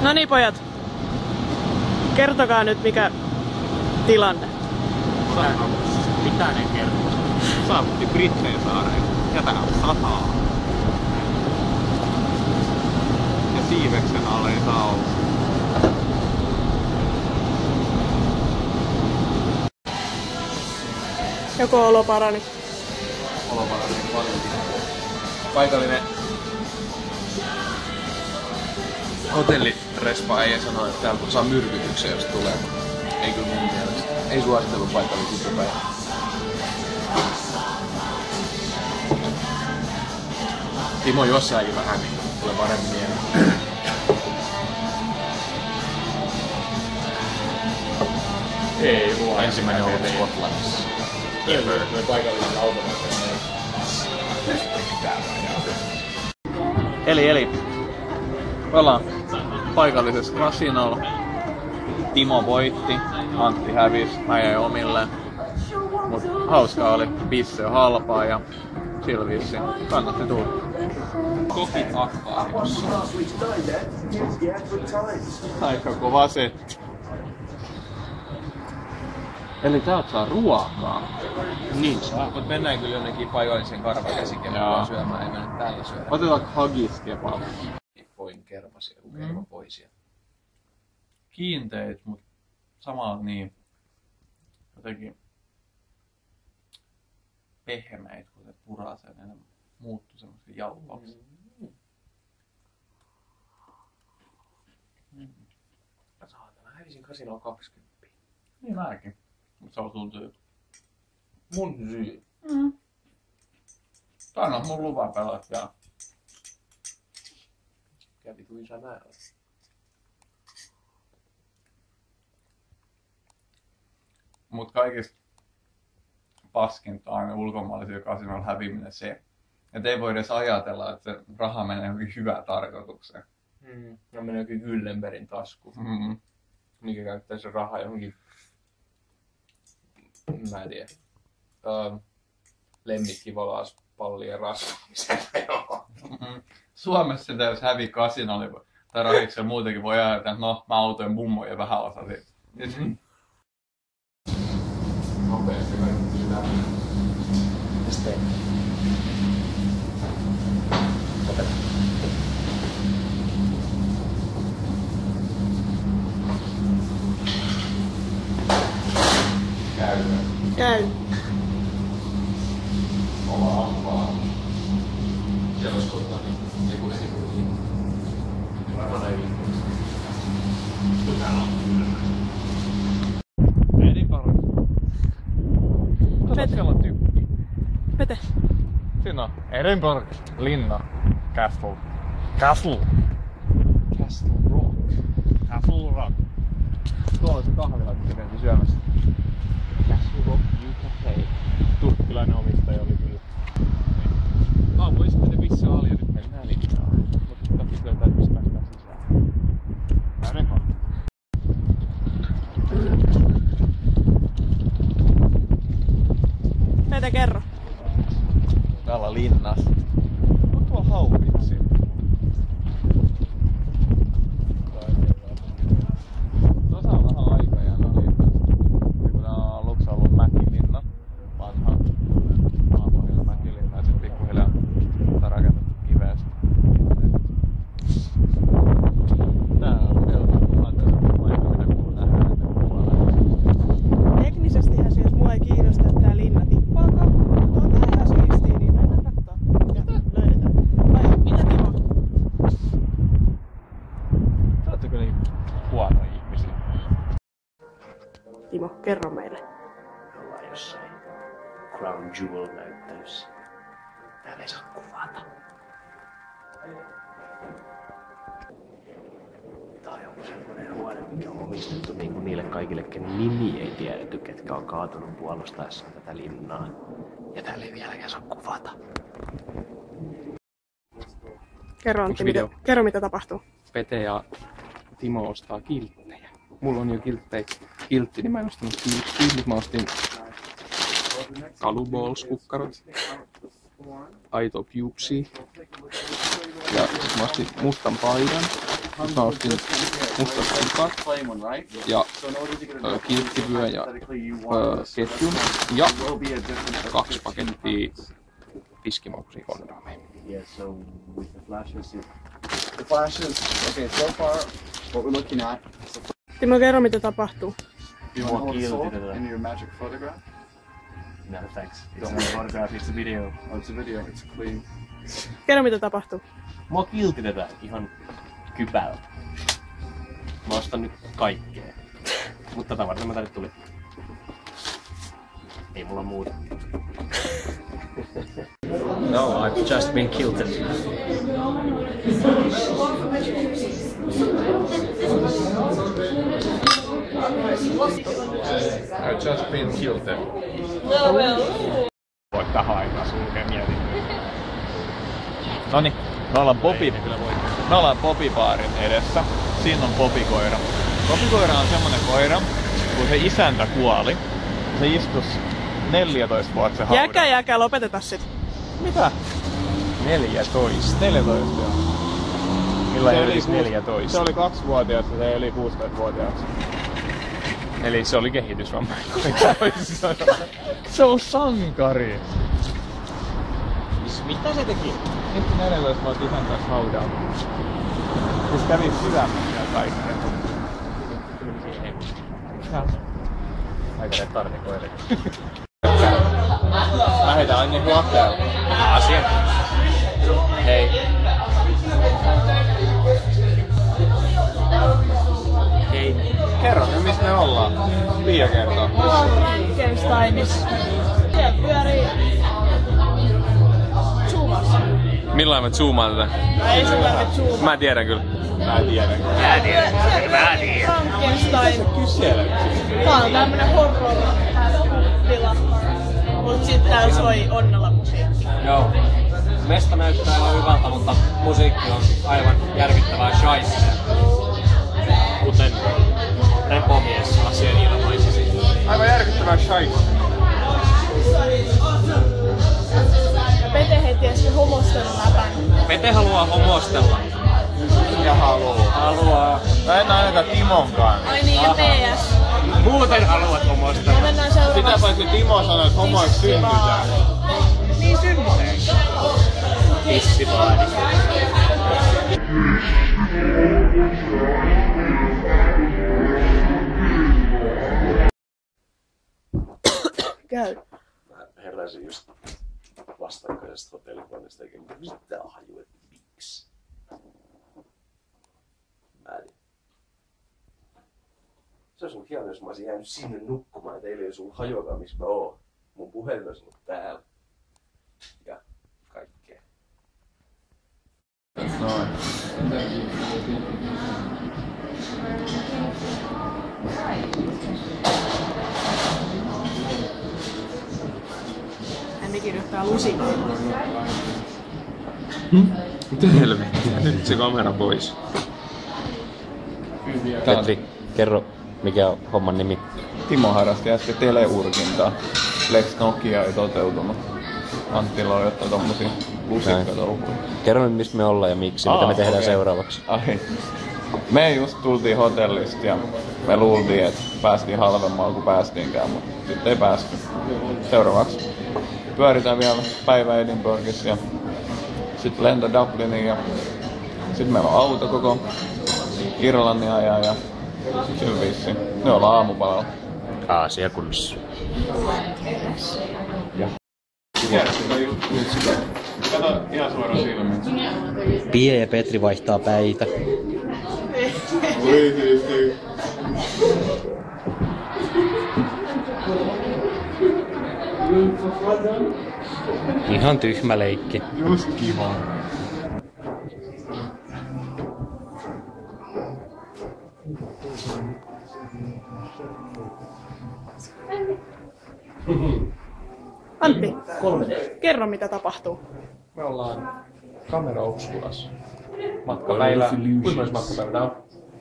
No niin pojat, kertokaa nyt mikä tilanne. Mitä ne kertoo? Saavutti Brittein saareen ja tää sataa. Ja Siiveksen alle ei saa olla. Joko olo parani? Olo parani paljonkin. Paikallinen hotellirespa ei sano, että täältä saa myrkytyksiä, jos tulee. Ei kyllä mun mielestä. Ei suosittelu paikallisesti päivä. Timo jossain vähän, niin tulee paremmin mieleen. Ei mua. Ensimmäinen on ollut Skotlannissa. Me paikallinen automaatti. Eli. Me ollaan paikallisessa kasinolla. Timo voitti, Antti hävisi, mä jäin omilleen. Mut hauskaa oli, bisse on halpaa ja sillä vissiin kannatti tulla. Kokit akvaariossa. Aika kova setti. Eli täältä saa ruokaa. Niin saa. Mut mennään kyllä jonnekin paikallisen karvakäsikemään syömään, ei mennä täällä syömään. Otetaanko haggis kebab? Voin kermasia, joku kermapoisia. Kiinteit, mut samalla niin jotenkin pehmeitä, kun se purasee, ne muuttuu semmoiksi jauhoiksi. Saatana, hävisin kasinolla 20. Niin mäkin. Mut se on sun syy. Mun syy. Anna mun luvan pelata vielä. Kävi tuisa määrä. Mut kaikista paskinta on aina ulkomaalaisilla kasinoilla häviäminen se, että ei voi edes ajatella, että se raha menee johonkin hyvään tarkoitukseen. Ja menee jokin Gyllenbergin tasku. Mikä käyttää se raha johonkin, mä en tiedä, lemmikkivalaspallien rasvaamiseen. Suomessa sitä jos hävii kasinolle tai rahiksella muutenkin voi ajatella, että no mä autoin mummoja vähän osa siitä. Nopeasti kaikki läpi. Ja sitten opeta. Käy. Oma ampaa. Siellä olisi kohtaa niin joku esimerkiksi. Varmaan ei liikkuisi. Täällä on Edinburgh. Kato, siellä on tykki. Pete. Siinä on Edinburgh linna. Castle Rock. Castle Rock. Tuolla on se kahvila, kun kävin syömässä. Castle Rock UK. Turkkilainen omistaja oli kyllä. Vois mennä missä oli ja nyt mennään linnaan. Mutta pitää löytää, että mistä päästään sisään. Ainakaan. Pete, kerro. Täällä linnas. On tuo haupitsi. Tuossa on vähän aikajana linna. Kun tää on aluksi ollut mäkilinna. Vanha maapohjalla mäkilinna ja sit pikkuhiljaa tää rakennettu kivestä. Tää on melko paikka, mitä kuuluu tähän ääneen puolelle. Teknisestihän se, jos mua ei kiinnosta, että tää linna tippaakaan. Tuo tää ihan siistii, niin mennään kattoo. Ja löydetään. Vai mitä Timo? Te ootte kyllä niin huonoja ihmisiä. Timo, kerro meille. Me ollaan jossain Crown Jewel näyttelyssä. Täällä ei saa kuvata. Tää on joku semmonen huone, mikä on omistettu niinku niille kaikille, kenen nimi ei tiedetty, ketkä on kaatunut puolustaessaan tätä linnaa. Ja täällä ei vieläkään saa kuvata. Kerro Antti, kerro mitä tapahtuu. Pete ja Timo ostaa kilttejä. Mulla on jo kiltti, niin mä en ostanut kilttiä, mutta mä ostin Kaluballs-kukkarot, aito pupsia ja sit mä ostin mustan paidan Mä ostin mustastikkaa ja kilttivyö ja ketjun ja 2 pakettia tiskimakuisia kondomeja. Yeah, so with the flashes, the flashes, okay, so far, what we're looking at is Timo, kerro mitä tapahtuu. you want to hold Guilty soap to that. in your magic photograph? No thanks. It's not a photograph, it's a video. Oh, it's a video, it's clean. Kerro mitä tapahtuu. Mua kiltitetään ihan kypällä. Mä ostan nyt kaikkea. Mutta tätä varten mä tänne tulin. Ei mulla muuta. No, I've just been kilted. I've just been killed. Voit tähän aikaan sulkea mietin. Noniin, me ollaan Bobby-baarin edessä. Siinä on Bobby-koira. Bobby-koira on semmonen koira, kun se isäntä kuoli. Se istus 14 vuotta se haudalla. Jääkää, lopeteta sit. Mitä? 14. 14 joo. Millä Se ei oli olisi 14? Se oli 2-vuotias ja se eli 16-vuotias. Eli se oli kehitysvammainen. Se on sankari. Mitä se teki? Nyt 14 vuotta isän kanssa haudalla. Se kävi sydämen ja kaikkea. Aika retardikoille. Lähetään aina huokkeella. Asia. Hei. Hei. Kerro nyt missä me ollaan. Pia kertoo. Frankensteinissa. Siellä pyörii zoomassa. Milloin mä zoomaan tätä? Ei se tarvitse zoomata. Mä tiedän kyllä. Mä tiedän. Frankenstein. Kysele. Tää on tämmönen horror-tila. Mut sit täällä soi Onnella musiikki. Joo. Mesta näyttää aivan hyvältä, mutta musiikki on aivan järkyttävää shaisea. Kuten repomies asian ilmaisisi. Aivan järkyttävää shite. Ja Pete heitti äsken homosteluläpän. Pete haluaa homostella. Ja haluaa. Mä en ainakaan Timonkaan. Ai niin, ja PS. Muuten haluat Ja homostella. mennään Sitä seuraavaksi. paitsi Timo sanoi, että homoiksi synnytään. Niin synnytään. Pissipaadi. Käy. Mä heräsin just vastakkaisesta hotellihuoneesta eikä mitään hajua, että miksi. Mä en. Se olisi ollut hieno, jos mä olisin jäänyt sinne nukkumaan, että eilen ei olisi ollut hajuakaan, missä mä oon. Mun puhelin olisi ollut täällä. Ja kaikkea. Noin. Hän kirjoittaa lusikoilla. Mitä helvettiä? Nyt se kamera pois. Petri, kerro mikä on homman nimi. Timo harrasti äsken teleurkintaa. Lex Nokia ei toteutunut. Anttila on jotain tommosia lusikkatouhuja. Kerro nyt mistä me ollaan ja miksi, mitä me tehdään okei. seuraavaksi. Ai. Me just tultiin hotellista ja me luultiin, että päästiin halvemmalla kuin päästiinkään, mutta sitten ei päästy. Seuraavaksi pyöritään vielä päivä Edinburghissa ja sitten lento Dubliniin ja sitten meillä on auto koko Irlannin ajan ja kyllä vissiin. Me ollaan aamupalalla. Asia kunnossa. Kato ihan suoraan silmiin. Pia ja Petri vaihtaa päitä. Oi siisti. Ihan tyhmä leikki. Just kiva. Antti, kerro mitä tapahtuu. Me ollaan Camera Obscuras. Matkapäivä. Kuinka monessa matkapäivä tää on?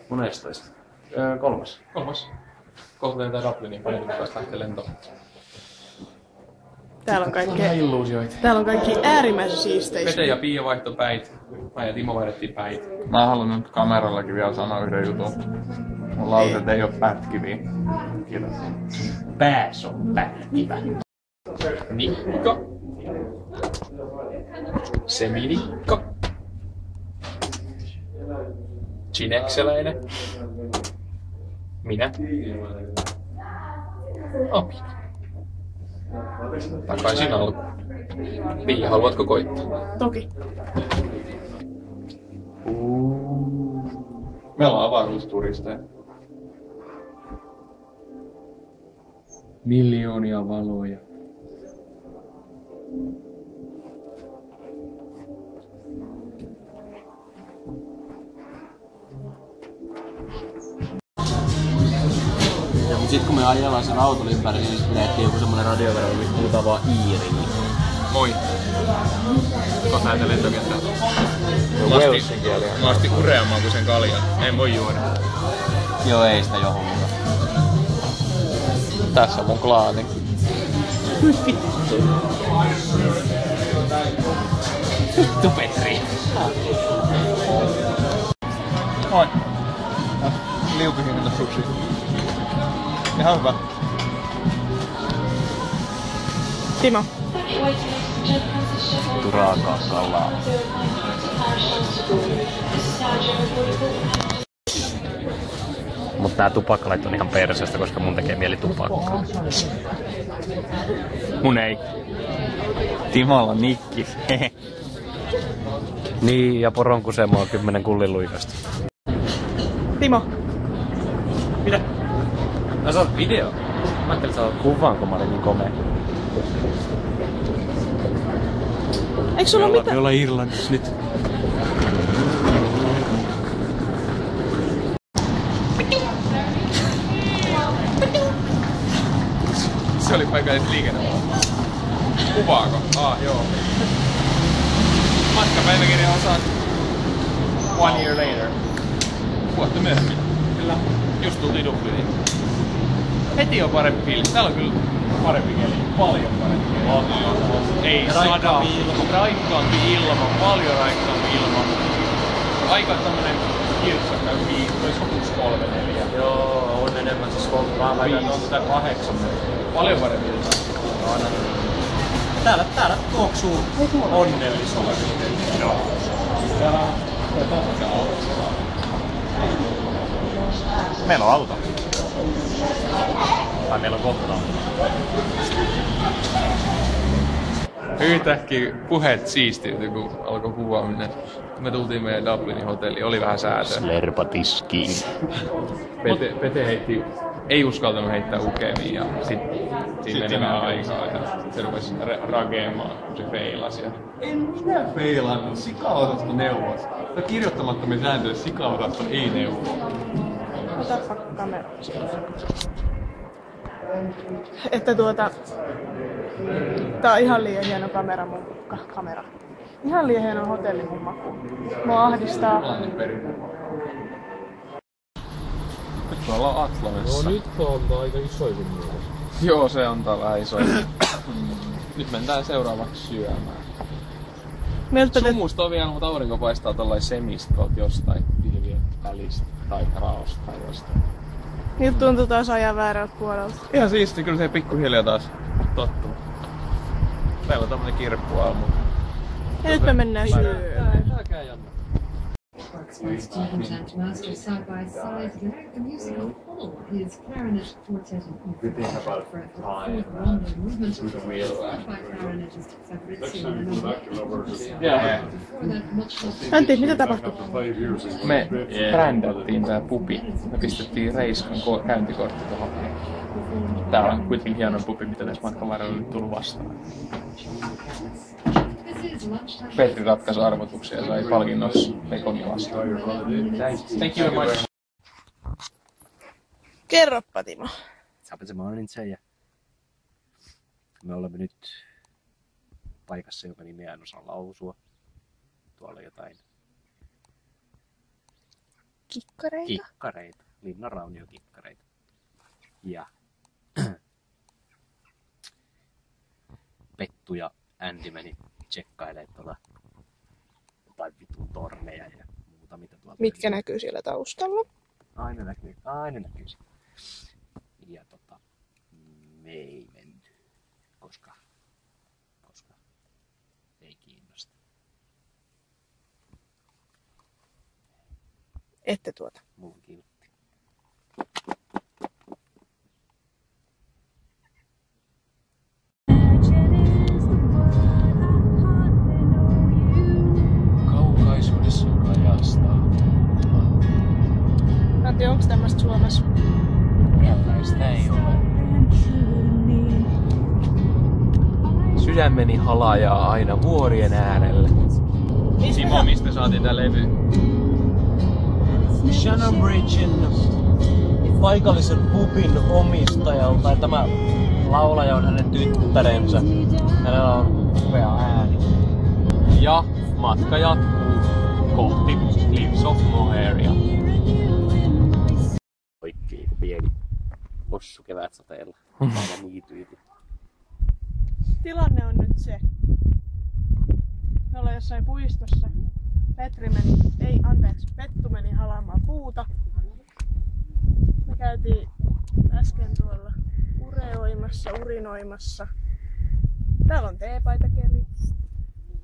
Monestoista? Kolmas. Kolmas. Kohta lentää Dubliniin, parin päästä lähtee lentoon. illuusioita. Täällä on kaikki äärimmäisen siisteistä. Pete ja Pia vaihto päit. Mä ja Timo vaihdettiin päit. Mä haluan nyt kamerallakin vielä sanoa yhden jutun. Mun lauseet ei oo pätkiviä. Kiitos. Pääs on pätkivä. Nikka. Seminikka. Chinexeläinen. Minä. Api. Takaisin alkuun. Pia, haluatko koittaa? Toki. Meillä on avaruusturisteja. Miljoonia valoja. Ja mut sit kun me ajellaan sen auton ympäri, niin sit näettiin joku semmonen radiovero, missä puhutaan vaan Iiri. Moi. Kohta näitä lentokenttää. Walesin kieliä. Mä asti ureamaan kuin sen kaljan. En voi juoda. Joo, ei sitä johon mukaan. Tässä on mun klaani. Vittu Petri. Moi. Liukuhinnalla sushi. Ihan hyvä. Timo. Vittu raakaa kalaa. Mut tää tupakkalait on ihan perseestä, koska mun tekee mieli tupakkaa. Mun ei. Timolla nikki. Niin, ja poronkusemo on 10 kulliluikasta. Timo. Mitä? Mä saat video. Mä ajattelin, että sä oot kuvan, kun mä olin niin komea. Eikö sulla mitään? Me ollaan Irlannissa nyt. Se oli paikalliset liikennevalo. Kuvaako? Joo. Matkapäiväkirja osaan 1 year later. Vuotta myöhemmin. Kyllä. Just tultiin Dubliniin. Heti on parempi fiilis. Täällä on kyllä parempi keli. Paljon parempi keli. Ei sada. Raikkaampi ilma. Paljon raikkaampi ilma. Aika tämmönen kirtsakka viikko. Olisiko plus 3-4? Joo, on enemmän siis 5 tai 8. Paljon parempi ilma. Täällä tuoksuu onnellisuus. Joo. Meillä on auto. Tai meillä on kohta. Yhtäkkiä puheet siistiytyi, kun alkoi kuvaaminen. Me tultiin meidän Dublinin hotelliin, oli vähän säätöä. Slerpatiskiin. Pete heitti, ei uskaltanut heittää ukemiin ja siinä meni vähän aikaa ja se rupesi rakeamaan, kun se feilasi. En minä feilannut, sikaosasto neuvos. Tämä kirjoittamattomia sääntöjä sikaosasto ei neuvo. Otapa kamera. Että tää on ihan liian hieno kamera. Ihan liian hieno hotelli mun makuun. Mua ahdistaa. Nyt me ollaan Atlanessa. No nyt on aika isoisin muutos. Joo, se antaa vähän isoja. Nyt mennään seuraavaksi syömään. Sumusta on vielä, mutta aurinko paistaa tollain semistä tuolta jostain pilvien välistä tai raosta tai jostain. Nyt tuntuu taas ajan väärältä puolelta. Ihan siisti, kyllä se pikkuhiljaa taas tottuu. Meillä on tämmönen kirppuaamu. Ja nyt me mennään syömään. Älkää Janne. Stevens and Master side by side to direct the musical whole. His clarinet quartet and for the fourth rondo movement scored by clarinetist Fabrizio Nannoni. Yeah. For that much Antti, mitä tapahtuu? Me brändättiin tää pubi. Me pistettiin Reiskan käyntikortti tohon. Tää on kuitenkin hieno pubi, mitä tässä matkan varrella on nyt tullut vastaan. Petri ratkaisi arvotuksia ja sai palkinnossa Pekonin vastaan. Thank you very much. Kerroppa, Timo. Semmoinen se ja me olemme nyt paikassa, joka nimeä en osaa lausua. Tuolla jotain kikkareita, linnanrauniokikkareita. Ja Pettu ja Andy meni tsekkailemaan jotain vitun torneja ja muuta, mitä tuolta... Mitkä näkyy siellä taustalla? Aina näkyy siellä. Ja me ei menty, koska ei kiinnosta. Ette tuota. Mulla kiltti. Kaukaisuudessa kajastaa. Antti, onks tämmöstä Suomessa? Tällaista ei ole. Sydämeni halajaa aina vuorien äärelle. Simo, mistä saatiin tää levy? Shannonbridgen paikallisen pubin omistajalta, tai tämä laulaja on hänen tyttärensä. Hänellä on upea ääni. Ja matka jatkuu kohti Cliffs of Moheria. Poikkii kuin pieni possu kevätsateella. Aina niityyty. Tilanne on nyt se. Me ollaan jossain puistossa. Pettu meni halaamaan puuta. Me käytiin äsken tuolla urinoimassa. Täällä on teepaitakeli.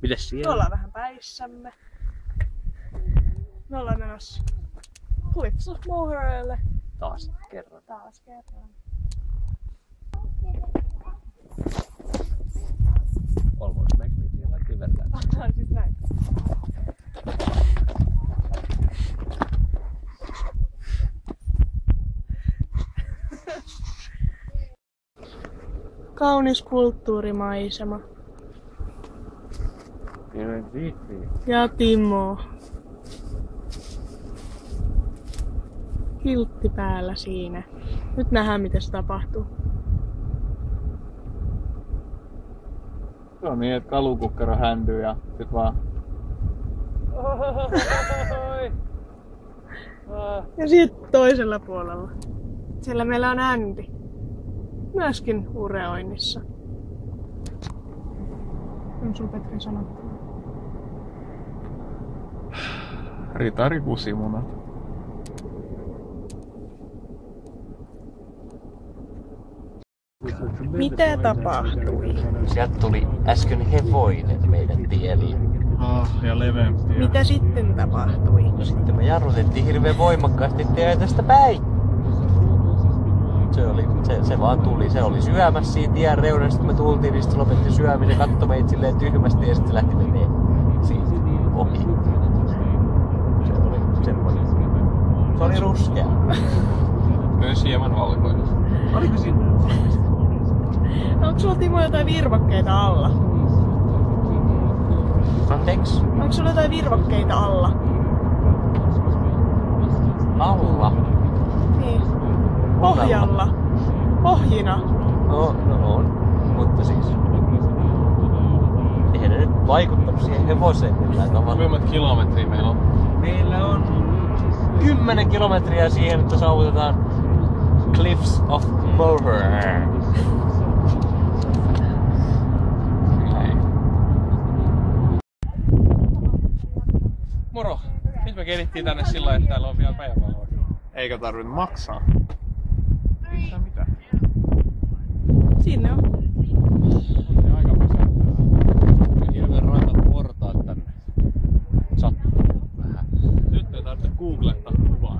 Mitäs siellä? Me ollaan vähän päissämme. Me ollaan menossa Cliffs of Moherille. Taas kerran. Almost makes me feel like Riverland. Siis näin. Kaunis kulttuurimaisema. Ja Timo. Kiltti päällä siinä. Nyt nähdään mitä se tapahtuu. Se on niin, että kalukukkaro häntyy ja sit vaan... Ja sitten toisella puolella. Siellä meillä on Andy. Myöskin ureoinnissa. On sun Petri sanottava? Ritari kusimunat. Mitä tapahtui? Sieltä tuli äsken hevoinen meidän tieliin. Ja leveämpi. Mitä sitten tapahtui? No sitten me jarrutettiin hirveän voimakkaasti tästä päin. Se vaan tuli. Se oli syömässä siinä tien reunassa. Sitten me tultiin, niin sitten lopetti syömisen. Katsoi meitä silleen tyhmästi ja sitten se lähti menee siitä ohi. Se oli semmoinen. Se oli ruskea. Myös hieman valkoinen. Oliko siinä? Onko sulla Timo jotain virvokkeita alla? Anteeksi? Onko sulla jotain virvokkeita alla? Alla? Niin. Pohjalla. Pohjina. No on. Mutta siis... Eihän ne nyt vaikuttanut siihen hevoseen millään tavalla. Kuinka monta kilometriä meillä on? Meillä on 10 kilometriä siihen, että saavutetaan Cliffs of Moher. Moro! Nyt me kerittiin tänne sillä lailla, että täällä on vielä päivänvaloa. Eikä tarvinnut maksaa. Ei mitään. Sinne on. On aika pysäyttävää. Hirveen rankat portaat tänne. Sattuu vähän. Nyt ei tarvitse googlettaa kuvaa.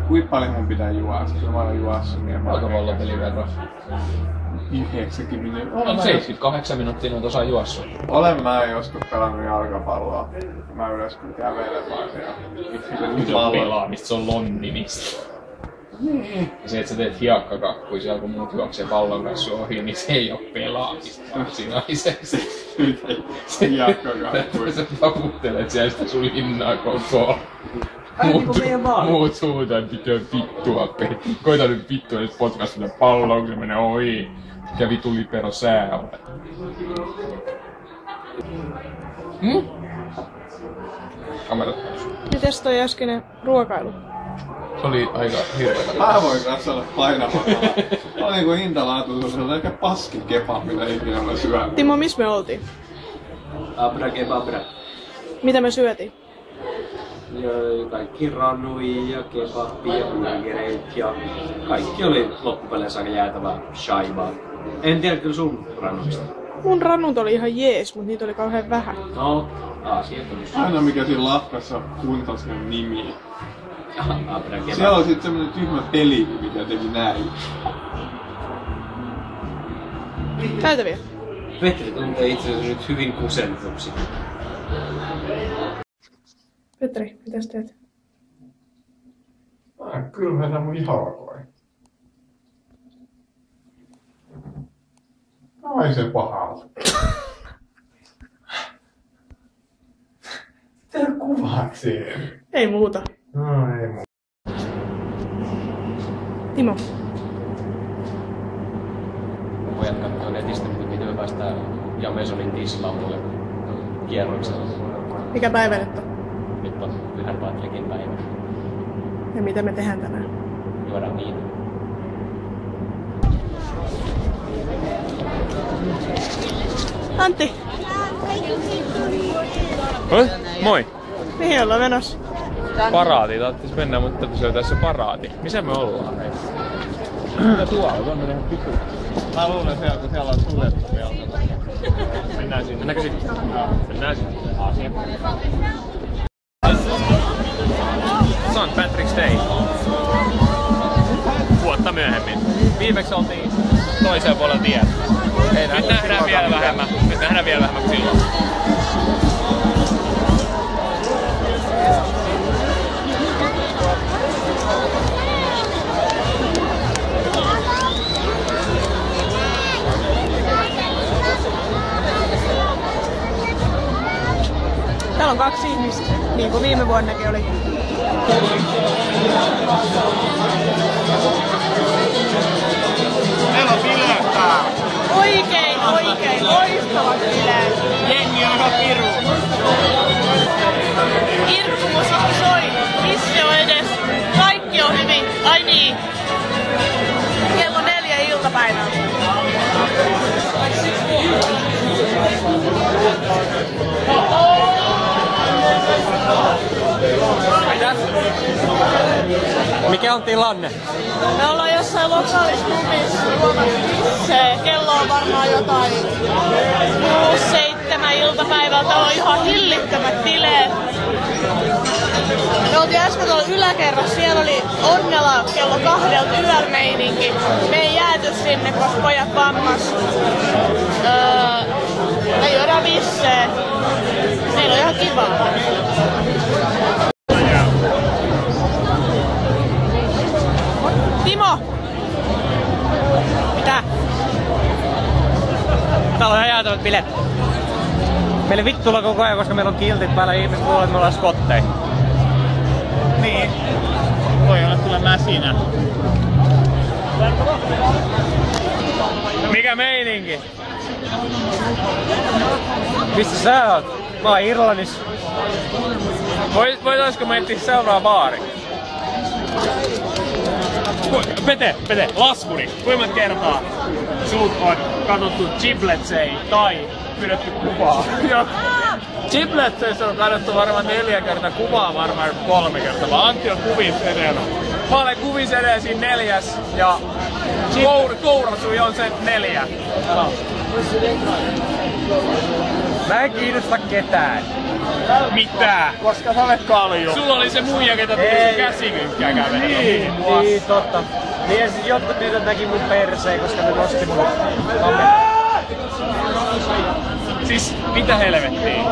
Kuinka paljon mun pitää juosta? Se on juossa niin Aika paljon pelin verran. 90. On 78 minuuttia noita osaa juossua. Olen mä joskus pelannut jalkapalloa. Mä yleensä kun kävelen vaan siellä. Pelaamista, se on lonnimista. Niin. Ja se, että sä teet hiekkakakkuja siellä, kun muut juoksee pallon kanssa ohi, niin se ei oo pelaamista varsinaisesti. Se hiekkakakkuja. Sä taputtelet siellä sitä sun linnaa koko. Muut huutaa, että pitää vittua Petri. Koita nyt vittua, että potkas sitä palloa, kun se menee ohi. Mikä vitu libero sää olet. Kamerat. Mites toi äskeinen ruokailu? Se oli aika hirveetä. Mä voin kanssa olla painamalla. Oli niinku hintalaatu, se oli aika paskin kebab, mitä ikinä olen syönyt. Timo, missä me oltiin? Abra kebabra. Mitä me syötiin? Ja kaikki ranuja ja kebabia ja burgereit ja kaikki oli loppupeleissä aika jäätävää shaibaa. En tiedä kyllä sun ranuista. Mun rannut oli ihan jees, mut niitä oli kauhean vähän. No, asiat on. Aina mikä siinä lafkassa kuntas sen nimi. Abra kebab. Siellä oli sit semmonen tyhmä peli, mikä teki näin. Käytäviä. Petri tuntee itsensä nyt hyvin kusentuksi. Petri, mitäs teet? Mä kylmennän mun jalkoja. Ai se pahalta. Mitä kuvaat siihen? Ei muuta. No ei muuta. Timo. Pojat kattoo netistä, miten me päästään Jamesonin tislaudulle kierroksella. Mikä päivä nyt on? Nyt on Pyhän Patrikin päivä. Ja mitä me tehdään tänään? Juodaan viina. Antti, Moi! mihin ollaan menossa? Paraati, taittais mennä, mutta täytyy löytää se paraati. Missä me ollaan? Mitä tuolla? Tuonne ihan pikku. Mä luulen siellä, kun siellä on suljettu vielä. Mennään sinne. Mennäänkö sitten? Mennään sinne. Asia. St. Patrick's Day. Vuotta myöhemmin. Viimeksi oltiin toiseen puolella tietä. Nyt nähdään vielä vähemmän. Nyt nähdään vielä vähemmän kuin silloin. Täällä on 2 ihmistä, niin kuin viime vuonnakin oli. Meillä on bileet täällä. Oikein, loistavat bileet. Jengi on ihan piru. Irkkumusikki soi, missi on edes, kaikki on hyvin. Ai niin, kello 4 iltapäivällä. Mikä on tilanne? Me ollaan jossain lokaalissa klubissa juomassa pissee. Kello on varmaan jotain 6-7 iltapäivältä. On ihan hillittömät bileet. Me oltiin äsken tuolla yläkerrassa. Siellä oli onnella kello 2 yöllä meininki. Me ei jääty sinne, koska pojat vammas. Me juodaan pissee. Meillä on ihan kivaa. Timo! Mitä? Täällä on ihan jäätävät bilet. Meille vittuilla koko ajan, koska meillä on kiltit päällä ja ihmiset luulee, että me ollaan skotteja. Niin. Voi olla kyllä mäsinä. Mikä meininki? Mistä sä oot? Mä oon Irlannissa. Voitaisko me etsiä seuraava baari? Pete, laskuri. Kuinka monta kertaa sut on katsottu Gibletsei tai pyydetty kuvaa? Gibletseissä on katsottu varmaan 4 kertaa, kuvaa varmaan 3 kertaa, vaan Antti on kuvis edellä. Mä olen kuvis edes siinä 4. ja kourasui on se 4. Mä en kiinnosta ketään. Mitä? Koska sä olet kalju. Sulla oli se muija, ketä tuli sun käsikynkkää kävelemään. Niin, totta. Niin ja sit jotkut tytöt näki mun perseen, koska ne nosti mun kameraa. Siis, mitä helvettiä?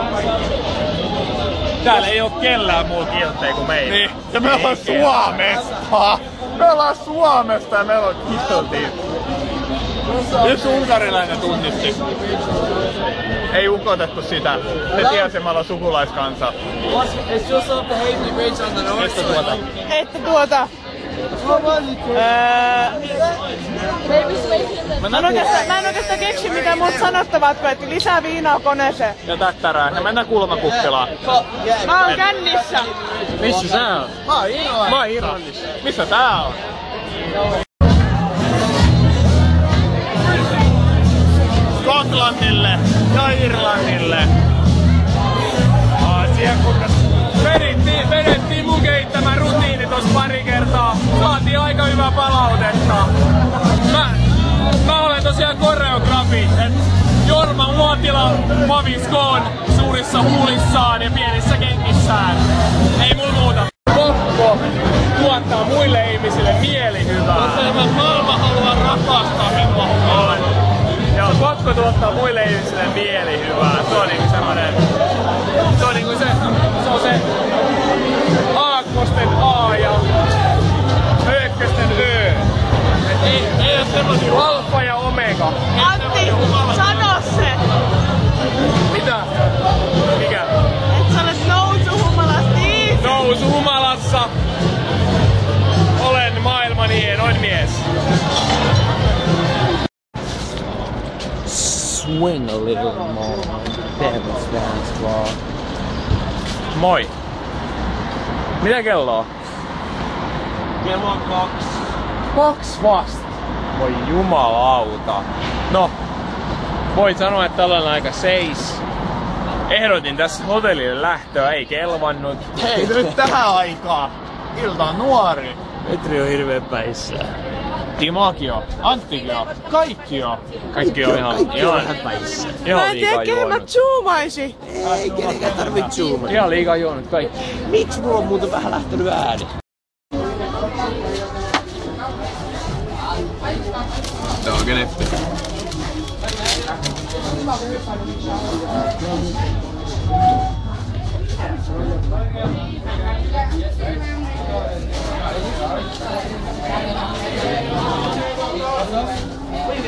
Täällä ei oo kellään muu kilttejä kuin meillä. Niin. Ja me ollaan Suomesta. Me ollaan Suomesta ja meillä on kiltit. Yksi unkarilainen tunnisti. Ei ukotettu sitä. Se tiesi, että me ollaan sukulaiskansa. Että tuota. Mä en oikeastaan keksi mitään muuta sanottavaa, että lisää viinaa koneeseen. Ja tättärää. Ja mennään kulmakukkelaan. Mä oon kännissä. Missä sä oot? Mä oon Irlannissa. Missä tää on? Skotlannille ja Irlannille. Asiakuntas. Vedettiin mun keittämä rutiini tossa pari kertaa. Saatiin aika hyvää palautetta. Mä olen tosiaan koreografi. Jorma Uotila Maviskoon suurissa huulissaan ja pienissä kenkissään. Ei mulla muuta. Kokko tuottaa muille ihmisille mielihyvää. Maailma haluaa rakastaa minua. Joo, kokko tuottaa muille ihmisille mielihyvää. Se on niinku semmonen... Se on niinku se se aakkosten A ja öökkösten Ö. Ei oo semmosia alfa ja omega. Antti, sano se! Mitä? Mikä? Et sä olet nousuhumalassa niin! Nousuhumalassa olen maailman hienoin mies. Swing a little more. Devil's dance vaan. Moi. Mitä kello on? Kello on 2. 2 vasta. Voi jumalauta. No, voin sanoa, että tällainen aika 6. Ehdotin tässä hotellille lähtöä, ei kelvannut. Hei, nyt tähän aikaan. Ilta on nuori. Petri on hirveen päissään. Timokin on, Anttikin on, kaikki on. Kaikki on ihan päissä. Mä Ihan en tiedä, liikaa kenen mä juonut. zoomaisin. Ei kenenkään tarvitse zoomata. Ihan liikaa juonut kaikki. Miksi mulla on muuten vähän lähtenyt ääni? Se on genetti.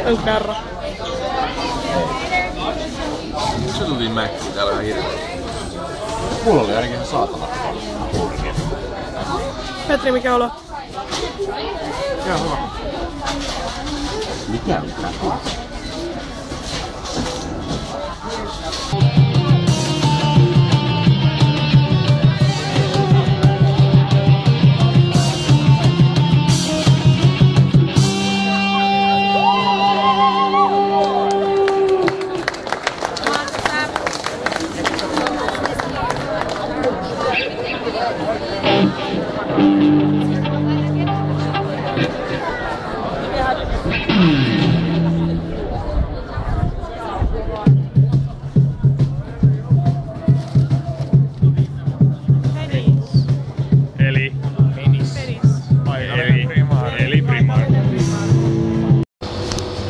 Onko kerran? Se tuli Mäkkiin täällä ihan hirveä. Mulla oli ainakin ihan saatana. Petri, mikä olo? Ihan hyvä. Mikä mitään?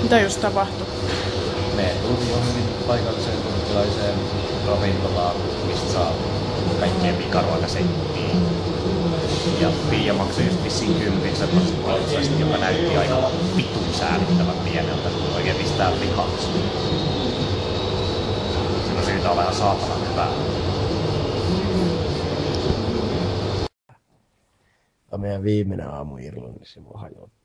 Mitä just tapahtui? Me tultiin johonkin paikalliseen turkkilaiseen ravintolaan, mistä saa kaikkea pikaruokasettiä. Ja Pia maksoi just vissiin 10 semmoisesta palvelusta, joka näytti aika vitun säälittävän pieneltä, kun oikein pistää lihaksi. Sen on syytä olla ihan saatanan hyvää. Tämä on meidän viimeinen aamu Irlannissa, mua hajottaa.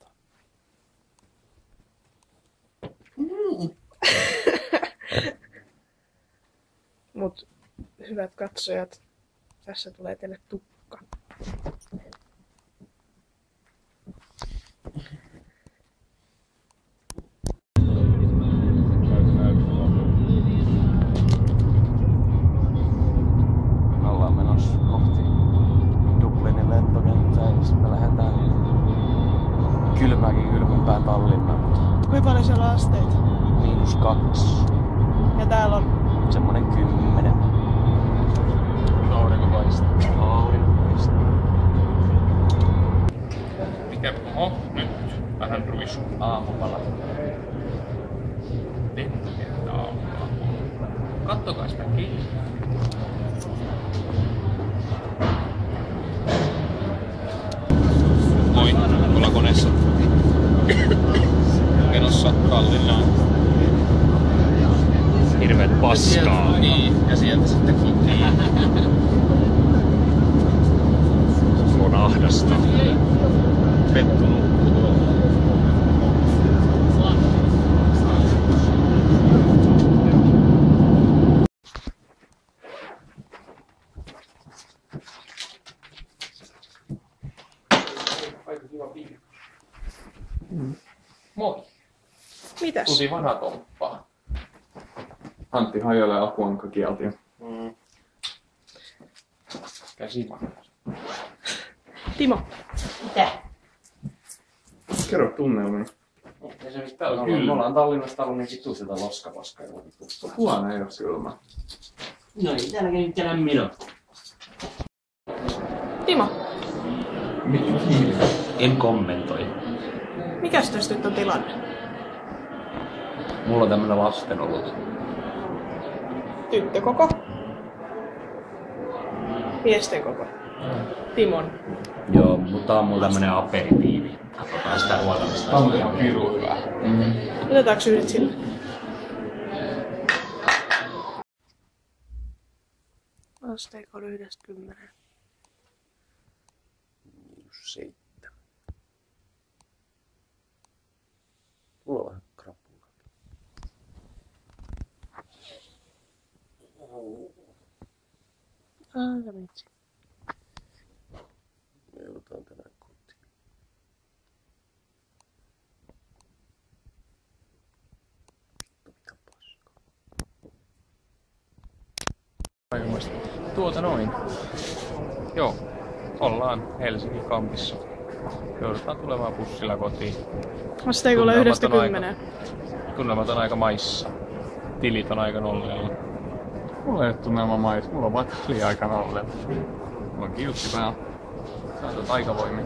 Mut hyvät katsojat, tässä tulee teille tukka. Me ollaan menossa kohti Dublinin lentokenttää, jos me lähdetään kylmääkin kylmempään Tallinnaan. Kuinka paljon siellä on asteita? -2. Ja täällä on Semmonen 10. Aurinko paistaa. Mikä? Oho, nyt vähän ruisu. Aamupala. Lentokenttä aamupala. Kattokaa sitä kiinni. Moi, ollaan koneessa. Menossa Tallinnaan. Hirveet paskaa. Niin, ja sieltä sitten kotiin. On ahdasta. Moi. Mitäs? Tultiin vanatomppaa. Antti hajoilee akuankkakieltiä. Käsimakkas. Timo. Kerro tunnelmia. Ja se mistä on kyllä. Me ollaan Tallinnasta ollut niin vittu sitä loskapaskaa. Huone ei oo kylmä. No niin, täällä käy nyt lämmin. Timo, En kommentoi. mikäs tässä nyt on tilanne? Mulla on tämmönen lasten ollut. Tyttökoko? Miesten koko? Timon. Joo, mutta tää on mulla tämmönen aperitiivi. Otetaan sitä ruokalista. Tää on ihan pirun hyvä. Otetaanko yhdet sille? Asteikolla 1–10. 7. Mulla on vähän krapula. Aika vitsi. Me joudutaan tänään kotiin. Mitä paskaa. Aikamoista. Noin. Joo. Ollaan Helsingin kampissa. Joudutaan tulemaan bussilla kotiin. Asteikolla 1–10. Tunnelmat on aika maissa. Tilit on aika nolleella. Mulla ei ole tunnelma maissa. Mulla on vaan tili aika nolleella. Mulla on kiltti päällä. Sä oot aikavoimia.